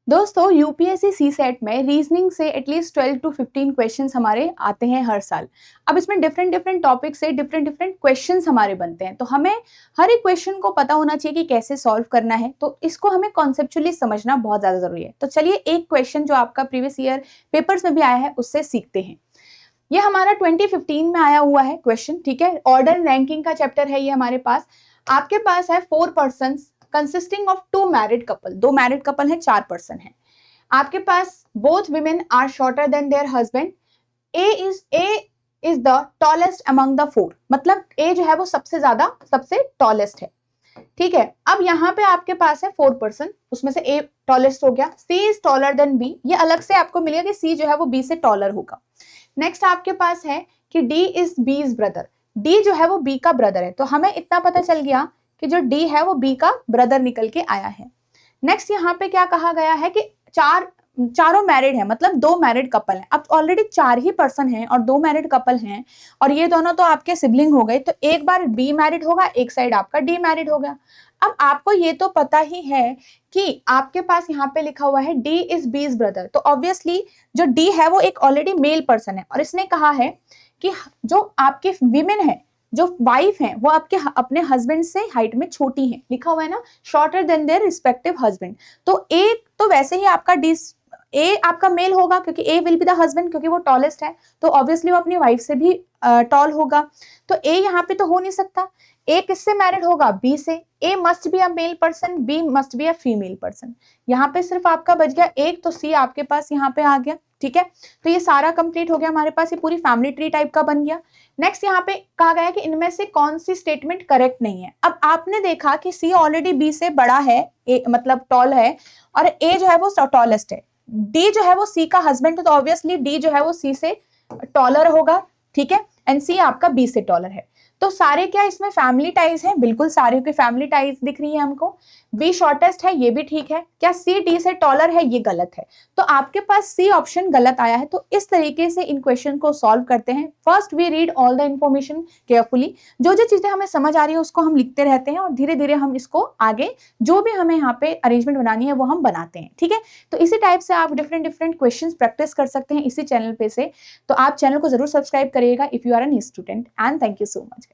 दोस्तों यूपीएससी सी सेट में रीजनिंग से एटलीस्ट 12 to 15 क्वेश्चंस हमारे आते हैं हर साल। अब इसमें डिफरेंट डिफरेंट टॉपिक से डिफरेंट डिफरेंट क्वेश्चंस हमारे बनते हैं, तो हमें हर एक क्वेश्चन को पता होना चाहिए कि कैसे सॉल्व करना है। तो इसको हमें कॉन्सेप्चुअली समझना बहुत ज़्यादा जरूरी है। तो चलिए एक क्वेश्चन जो आपका प्रीवियस ईयर पेपर्स में भी आया है उससे सीखते हैं। ये हमारा 2015 में आया हुआ है क्वेश्चन, ठीक है। ऑर्डर एंड रैंकिंग का चैप्टर है ये हमारे पास। आपके पास है 4 persons consisting of 2 married couple, 2 married couple है, 4 पर्सन है। आपके पास both women are shorter than their husband. A is the tallest among the 4, मतलब ए जो है वो सबसे टॉलेस्ट है, ठीक है। अब यहाँ पे आपके पास है 4 पर्सन, उसमें से ए टॉलेस्ट हो गया। सी इज टॉलर देन बी, ये अलग से आपको मिलेगा कि सी जो है वो बी से टॉलर होगा। नेक्स्ट आपके पास है कि D is B is brother, D जो है वो बी का ब्रदर है। तो हमें इतना पता चल गया कि जो डी है वो बी का ब्रदर निकल के आया है। नेक्स्ट यहाँ पे क्या कहा गया है कि चारों मैरिड है, मतलब 2 मैरिड कपल है। अब ऑलरेडी 4 ही पर्सन हैं और 2 मैरिड कपल हैं और ये दोनों तो आपके सिबलिंग हो गए, तो एक बार बी मैरिड होगा, एक साइड आपका डी मैरिड हो गया। अब आपको ये तो पता ही है कि आपके पास यहाँ पे लिखा हुआ है डी इज बीज ब्रदर, तो ऑब्वियसली जो डी है वो एक ऑलरेडी मेल पर्सन है और इसने कहा है कि जो आपके विमेन है, जो वाइफ है, वो आपके अपने हस्बैंड से हाइट में छोटी है, लिखा हुआ है ना, shorter than their respective husband. तो एक तो वैसे ही आपका डी ए आपका मेल होगा क्योंकि ए विल बी द हस्बैंड, क्योंकि वो टॉलेस्ट है, तो ऑब्वियसली वो अपनी वाइफ से भी टॉल होगा। तो ए यहाँ पे तो हो नहीं सकता। ए किससे मैरिड होगा? बी से। A must be a male person, B must be a female person. यहाँ पे सिर्फ आपका बच गया एक, तो सी आपके पास यहाँ पे आ गया, ठीक है। तो ये सारा कंप्लीट हो गया हमारे पास, ये पूरी फैमिली ट्री टाइप का बन गया। नेक्स्ट यहाँ पे कहा गया कि इनमें से कौन सी स्टेटमेंट करेक्ट नहीं है। अब आपने देखा कि सी ऑलरेडी बी से बड़ा है, ए मतलब टॉल है, और ए जो है वो टॉलेस्ट है। डी जो है वो सी का हस्बैंड है, तो ऑब्वियसली डी जो है वो सी से टॉलर होगा, ठीक है। एंड सी आपका बी से टॉलर है। तो सारे क्या इसमें फैमिली टाइज हैं? बिल्कुल सारे की फैमिली टाइज दिख रही है हमको। बी शॉर्टेस्ट है, ये भी ठीक है। क्या सी डी से टॉलर है? ये गलत है। तो आपके पास सी ऑप्शन गलत आया है। तो इस तरीके से इन क्वेश्चन को सॉल्व करते हैं। First we read all the information carefully, जो जो चीजें हमें समझ आ रही है उसको हम लिखते रहते हैं और धीरे धीरे हम इसको आगे जो भी हमें यहाँ पे अरेंजमेंट बनानी है वो हम बनाते हैं, ठीक है। तो इसी टाइप से आप डिफरेंट डिफरेंट क्वेश्चन प्रैक्टिस कर सकते हैं इसी चैनल पे से। तो आप चैनल को जरूर सब्सक्राइब करिएगा if you are an student, and thank you so much.